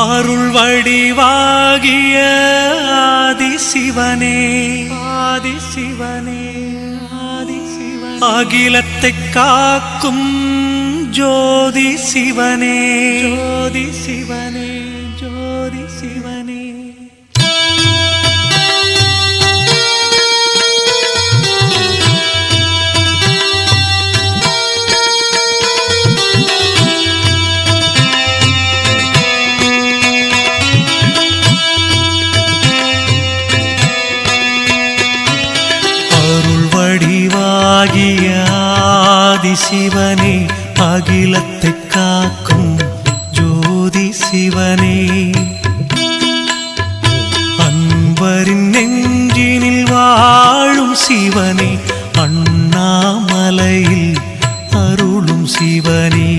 அருள் வடிவாகிய ஆதிசிவனே ஆதிசிவனே ஆதிசிவனே அகிலத்தை காக்கும் ஜோதி சிவனே ஜோதி சிவனே ஜோதி சிவனே வடிவாகிய ஆதிசிவனே அகிலத்தை காக்கும் ஜோதி சிவனே அன்பரின் நெஞ்சினில் வாழும் சிவனே அண்ணாமலையில் அருளும் சிவனே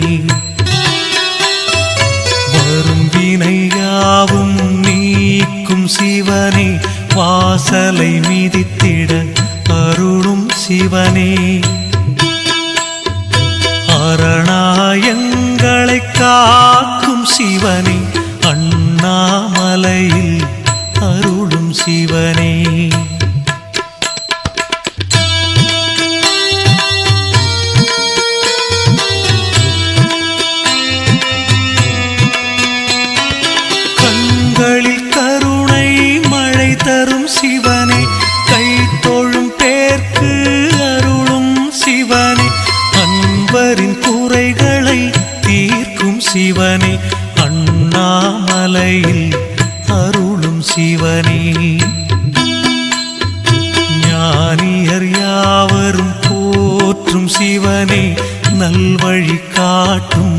வரும் வினையாவும் நீக்கும் சிவனே வாசலை மிதித்திட அருளும் சிவனே அரணாயங்களை காக்கும் சிவனே அண்ணாமலையில் அருளும் சிவனே கண்களில் கருணை மழை தரும் சிவனே கைத்தோழும் பேர்க்கு அருளும் சிவனே அன்பரின் குறைகளை தீர்க்கும் சிவனே அண்ணாமலையில் அருளும் சிவனே ஞானியர் யாவரும் போற்றும் சிவனே நல்வழி காட்டும்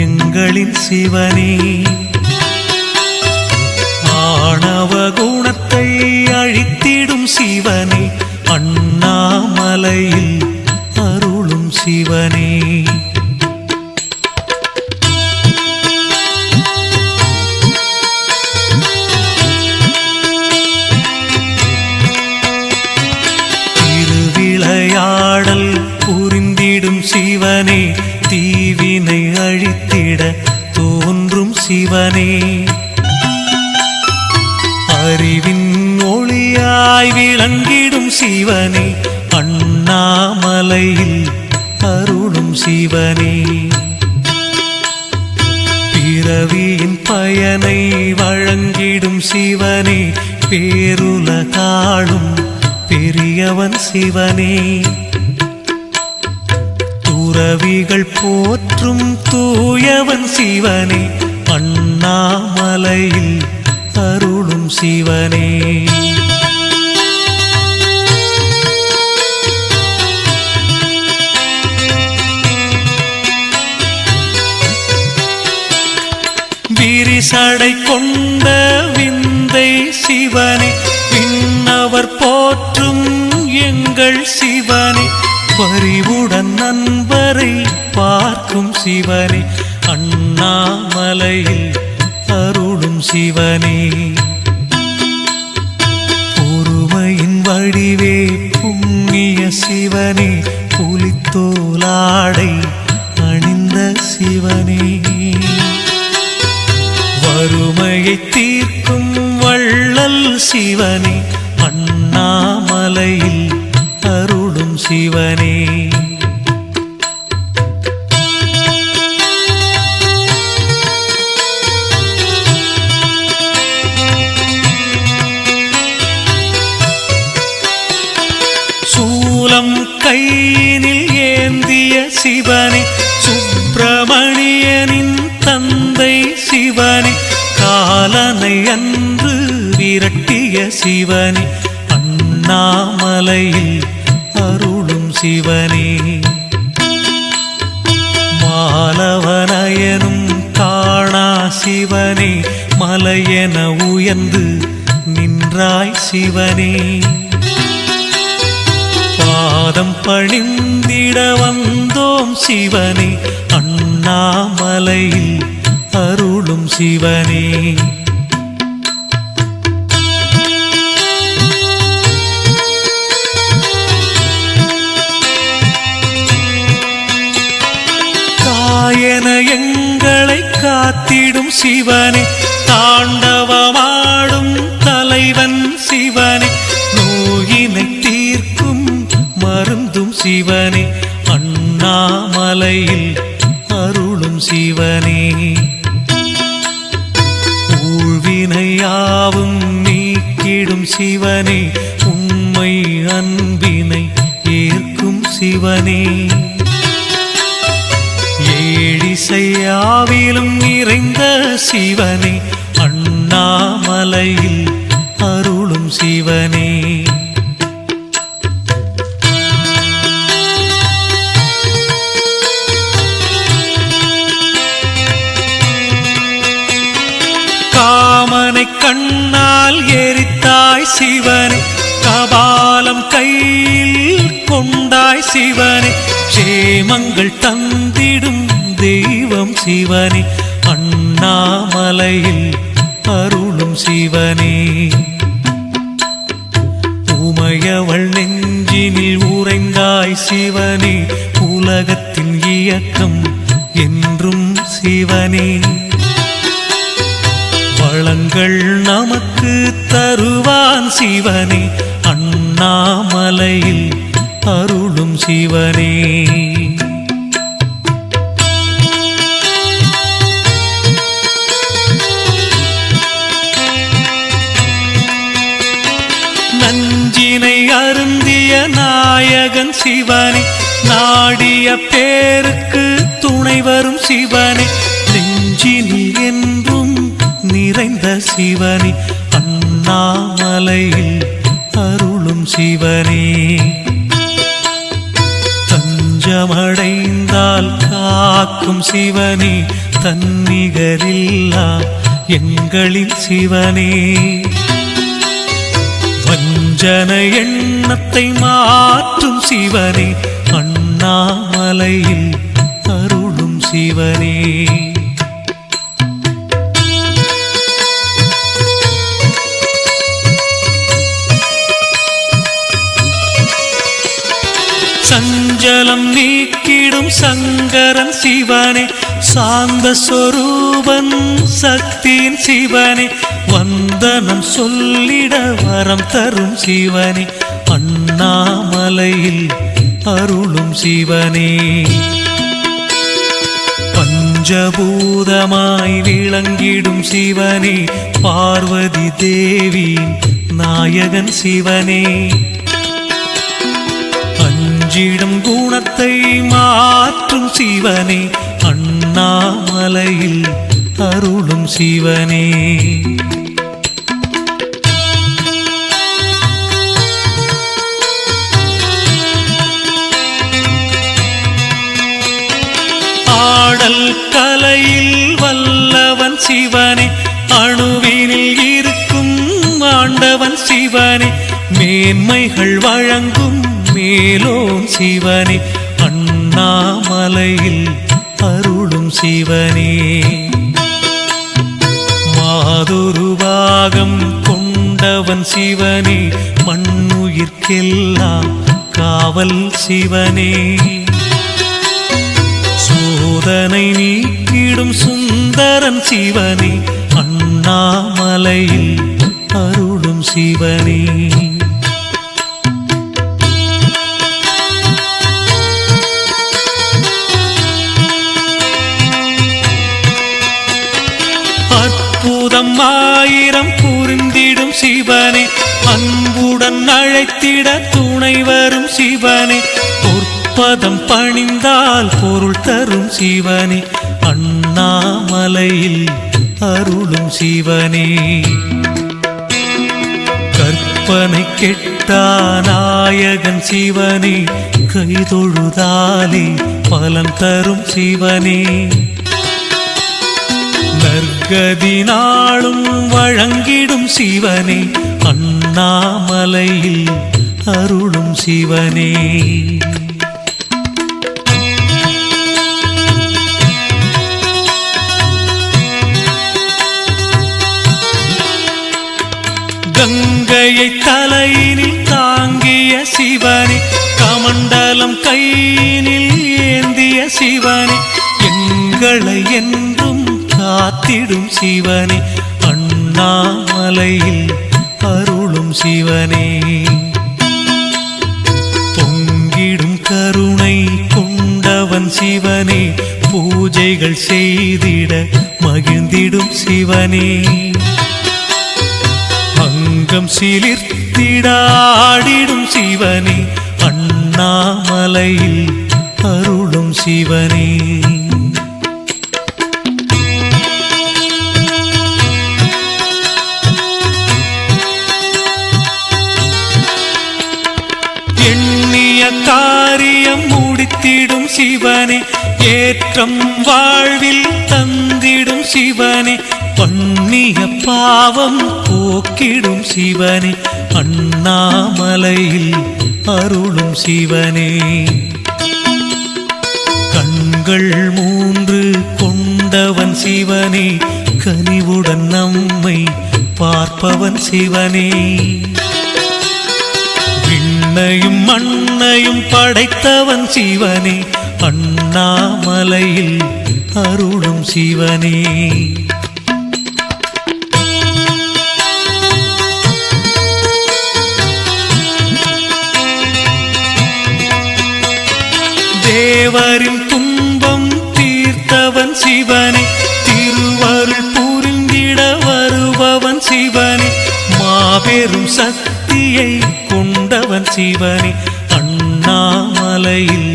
எங்களின் சிவனே ஆணவ குணத்தை அழித்திடும் சிவனே அண்ணாமலையில் அருளும் சிவனே திருவிளையாடல் புரிந்திடும் சிவனே தீவினை அழித்திட தோன்றும் சிவனே அறிவின் ஒளியாய் விளங்கிடும் சிவனே அண்ணாமலையில் அருளும் சிவனே பிறவியின் பயனை வழங்கிடும் சிவனே பேருலகாளும் பெரியவன் சிவனே துறவிகள் போற்றும் தூயவன் சிவனே அண்ணாமலையில் அருளும் சிவனே விரிசடை கொண்ட விந்தை சிவனே விண்ணவர் போற்றும் எங்கள் சிவனே பரிவுடன் நண்பரை பார்க்கும் சிவனே அண்ணாமலையில் அருளும் சிவனே பொறுமையின் வடிவே புண்ணிய சிவனே புலித்தோலாடை அணிந்த சிவனே வறுமையை தீர்க்கும் வள்ளல் சிவனே அண்ணாமலையில் அருளும் சிவனே சூலம் கையினில் ஏந்திய சிவனே சுப்பிரமணியனின் தந்தை சிவனே காலனை அன்று விரட்டிய சிவனே அண்ணாமலையில் அருளும் சிவனே மாலவனயனும் காணா சிவனே மலையென உயர்ந்து நின்றாய் சிவனே பாதம் பணிந்திட வந்தோம் சிவனே அண்ணாமலையில் அருளும் சிவனே காயன எங்களை காத்திடும் சிவனே தாண்டவமாடும் தலைவன் சிவனே நோயினை தீர்க்கும் மருந்தும் சிவனே அண்ணாமலையில் அருளும் சிவனே ஊழ்வினையாவும் நீக்கிடும் சிவனே உண்மை அன்பினை ஏற்கும் சிவனே ஏழிசையாவிலும் நிறைந்த சிவனே அண்ணாமலையில் அருளும் சிவனே காமனை கண்ணால் எரித்தாய் சிவனே கபாலம் கையில் கொண்டாய் சிவனே சேமங்கள் தந்திடும் தெய்வம் சிவனே அண்ணாமலையில் அருளும் சிவனே உமையவள் நெஞ்சினில் உறைந்தாய் சிவனே உலகத்தின் இயக்கம் என்றும் சிவனே வளங்கள் நமக்கு தருவான் சிவனே அண்ணாமலையில் அருளும் சிவனே நஞ்சினை அருந்திய நாயகன் சிவனே நாடிய பேருக்கு துணை வரும் சிவனே நெஞ்சினில் என்றும் நிறைந்த சிவனே அண்ணாமலையில் அருளும் சிவனே தஞ்சமடைந்தால் காக்கும் சிவனே தன்னிகரில்லா எங்களின் சிவனே வஞ்சன எண்ணத்தை மாற்றும் சிவனே அண்ணாமலையில் அருளும் சிவனே சஞ்சலம் நீக்கிடும் சங்கரன் சிவனே சாந்த சொரூபன் சக்தியின் சிவனே வந்தனம் சொல்லிட வரம் தரும் சிவனே அண்ணாமலையில் அருளும் சிவனே பஞ்சபூதமாய் விளங்கிடும் சிவனே பார்வதி தேவி நாயகன் சிவனே அஞ்சிடும் குணத்தை மாற்றும் சிவனே அண்ணாமலையில் அருளும் சிவனே ஆடல் கலையில் வல்லவன் சிவனே அணுவினில் இருக்கும் ஆண்டவன் சிவனே மேன்மைகள் வழங்கும் மேலோன் சிவனே அண்ணாமலையில் அருளும் சிவனே மாதுருபாகம் கொண்டவன் சிவனே மண்ணுயிர்க்கெல்லாம் காவல் சிவனே சோதனை நீக்கிடும் சுந்தரன் சிவனே அண்ணாமலையில் அருளும் சிவனே அற்புதம் ஆயிரம் புரிந்திடும் சிவனே அன்புடன் அழைத்திட துணை வரும் சிவனே பொற்பதம் பணிந்தால் பொருள் தரும் சிவனே அண்ணாமலையில் அருளும் சிவனே கற்பனை கெட்டா நாயகன் சிவனே கைதொழுதாலே பலன் தரும் சிவனே நற்கதி நாளும் வழங்கிடும் சிவனே அண்ணாமலையில் அருளும் சிவனே கங்கையை தலையினில் தாங்கிய சிவனே கமண்டலம் கையினில் ஏந்திய சிவனே எங்களை என்றும் காத்திடும் சிவனே அண்ணாமலையில் அருளும் சிவனே பொங்கிடும் கருணை கொண்டவன் சிவனே பூஜைகள் செய்திட மகிழ்ந்திடும் சிவனே அங்கம் சிலிர்த்திடாடிடும் சிவனே அண்ணாமலையில் அருளும் சிவனே எண்ணிய காரியம் முடித்திடும் சிவனே ஏற்றம் வாழ்வில் தந்திடும் சிவனே பண்ணிய பாவம் போக்கிடும் சிவனே அண்ணாமலையில் அருளும் சிவனே கண்கள் மூன்று கொண்டவன் சிவனே கனிவுடன் நம்மை பார்ப்பவன் சிவனே விண்ணையும் மண்ணையும் படைத்தவன் சிவனே அண்ணாமலையில் அருளும் சிவனே தேவரின் துன்பம் தீர்த்தவன் சிவனே திருவருள் புரிந்திட வருபவன் சிவனே மாபெரும் சக்தியை கொண்டவன் சிவனே அண்ணாமலையில்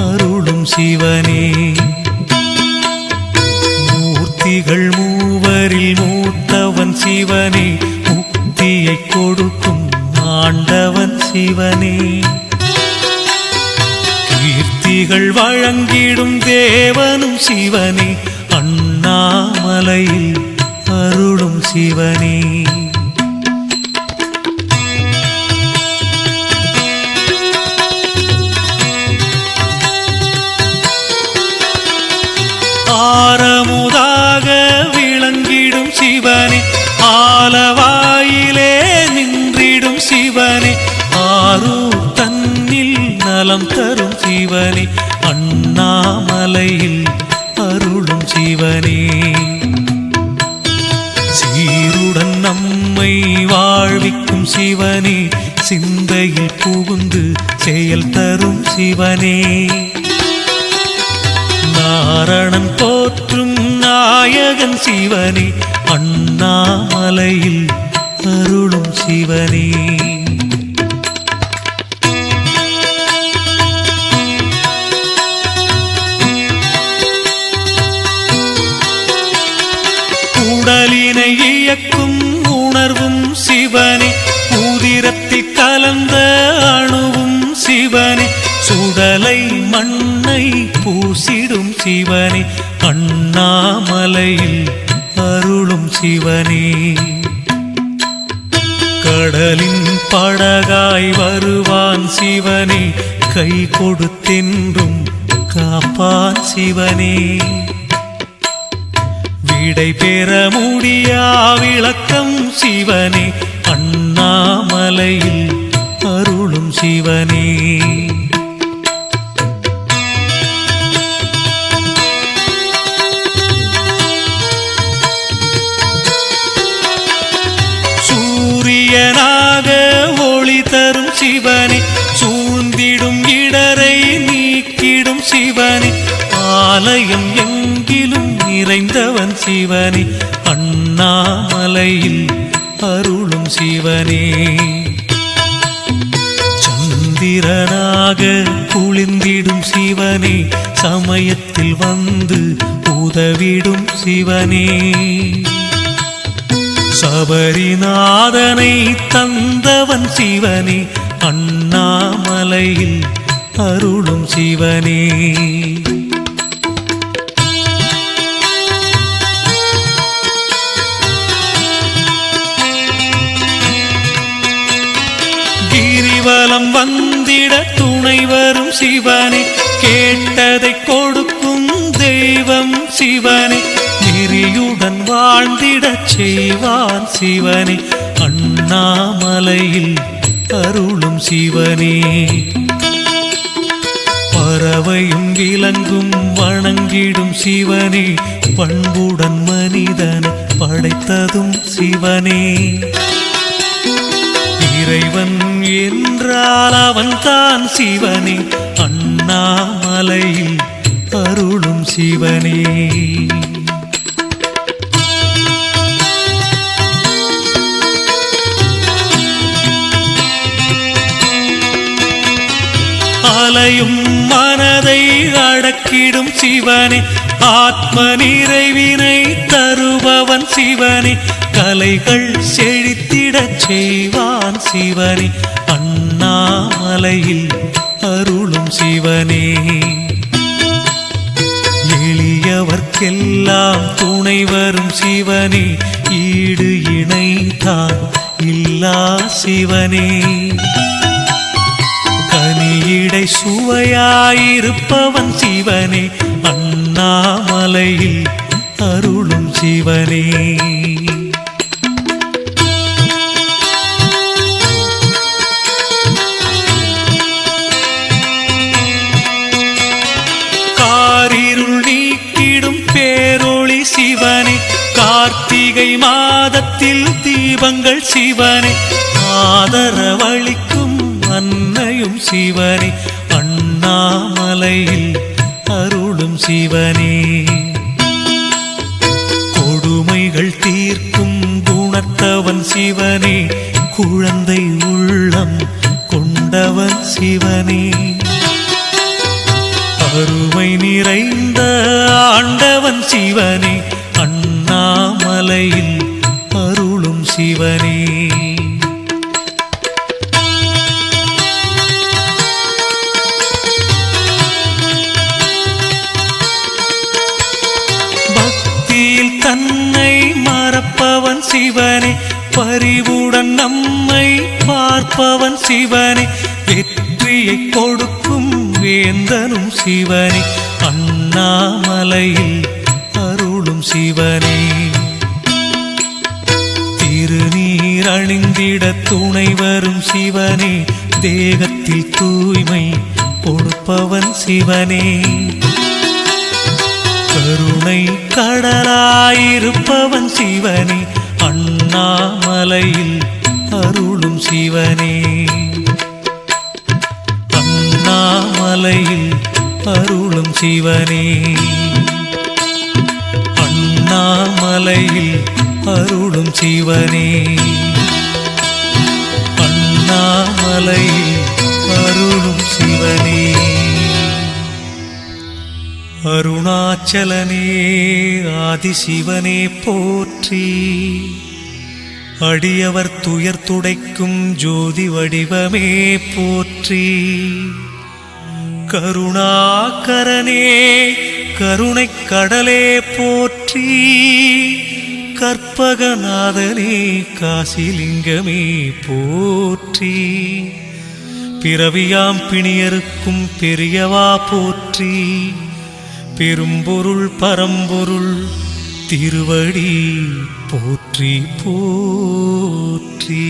அருளும் சிவனே மூர்த்திகள் மூவரில் மூத்தவன் சிவனே முக்தியை கொடுக்கும் ஆண்டவன் சிவனே கீர்த்திகள் வழங்கிடும் தேவனும் சிவனே அண்ணாமலையில் அருளும் சிவனே ஆரமுதாக விளங்கிடும் சிவனே ஆலவாயிலே நின்றிடும் சிவனே ஆரூர் தன்னில் நலம் தரும் சிவனே அண்ணாமலையில் அருளும் சிவனே சீருடன் நம்மை வாழ்விக்கும் சிவனே சிந்தையில் புகுந்து செயல் தரும் சிவனே நாரணன் போற்றும் நாயகன் சிவனே அண்ணாமலையில் அருளும் சிவனே உடலினை இயக்கும் உணர்வும் சிவனே உதிரத்தில் கலந்த அணுவும் சிவனே சுடலை மண்ணை பூசிடும் சிவனே அண்ணாமலையில் அருளும் சிவனே கடலின் படகாய் வருவான் சிவனே கை கொடுத்தென்றும் காப்பான் சிவனே விடை பெற முடியா விளக்கம் சிவனே அண்ணாமலையில் அருளும் சிவனே சூரியனாக ஒளி தரும் சிவனே சூழ்ந்திடும் இடரை நீக்கிடும் சிவனே ஆலயம் எங்கிலும் நிறைந்தவன் சிவனே அண்ணாமலையில் அருளும் சிவனே சந்திரனாக குளிர்ந்திடும் சிவனே சமயத்தில் வந்து உதவிடும் சிவனே சபரிநாதனை தந்தவன் சிவனே அண்ணாமலையில் அருளும் சிவனே கிரிவலம் வந்திட துணை வரும் சிவனே கேட்டதை கொடுக்கும் தெய்வம் சிவனே நெறியுடன் வாழ்ந்திடச் செய்வான் சிவனே அண்ணாமலையில் அருளும் சிவனே பறவையும் விலங்கும் வணங்கிடும் சிவனே, பண்புடன் மனிதனை படைத்ததும் சிவனே. இறைவன் என்றால் அவன் தான் சிவனே, அண்ணாமலையில் அருளும் சிவனே. அலையும் மனதை அடக்கிடும் சிவனே, ஆத்ம நிறைவினை தருபவன் சிவனே, கலைகள் செழித்திடச் செய்வான் சிவனே, அண்ணாமலையில் அருளும் சிவனே. எளியவர்க்கெல்லாம் துணை வரும் சிவனே, ஈடு இணைதான் இல்லா சிவனே. கனியிடை சுவையாயிருப்பவன் சிவனே, அண்ணாமலையில் அருளும் சிவனே. காரிருள் நீக்கிடும் பேரொளி சிவனே, கார்த்திகை மாதத்தில் தீபங்கள் சிவனே, ஆதரவளிக்கும் அன்னையும் சிவனே, அண்ணாமலையில் அருளும் சிவனே. கொடுமைகள் தீர்க்கும் குணத்தவன் சிவனே, குழந்தை உள்ளம் கொண்டவன் சிவனே, அருமை நிறைந்த ஆண்டவன் சிவனே, அண்ணாமலையில் அருளும் சிவனே. பக்தியில் தன்னை மறப்பவன் சிவனே, பரிவுடன் நம்மை பார்ப்பவன் சிவனே, வெற்றியை கொடுக்கும் வேந்தனும் சிவனே, அண்ணாமலையில் அருளும் சிவனே. திருநீர் அணிந்திட துணை வரும் சிவனே, தேகத்தில் தூய்மை கொடுப்பவன் சிவனே, கருணை கடலாயிருப்பவன் சிவனே, அண்ணாமலையில் அருளும் சிவனே, அண்ணாமலையில் அருளும் சிவனே, அண்ணாமலையில் அருளும் சிவனே, அண்ணாமலையில் அருளும் சிவனே. அருணாச்சலனே ஆதிசிவனே போற்றி, அடியவர் துயர் துடைக்கும் ஜோதி வடிவமே போற்றி, கருணாகரனே கருணைக் கடலே போற்றி, கற்பகநாதனே காசிலிங்கமே போற்றி, பிறவியாம் பிணியருக்கும் பெரியவா போற்றி, பெரும்பொருள் பரம்பொருள் திருவடி போற்றி போற்றி.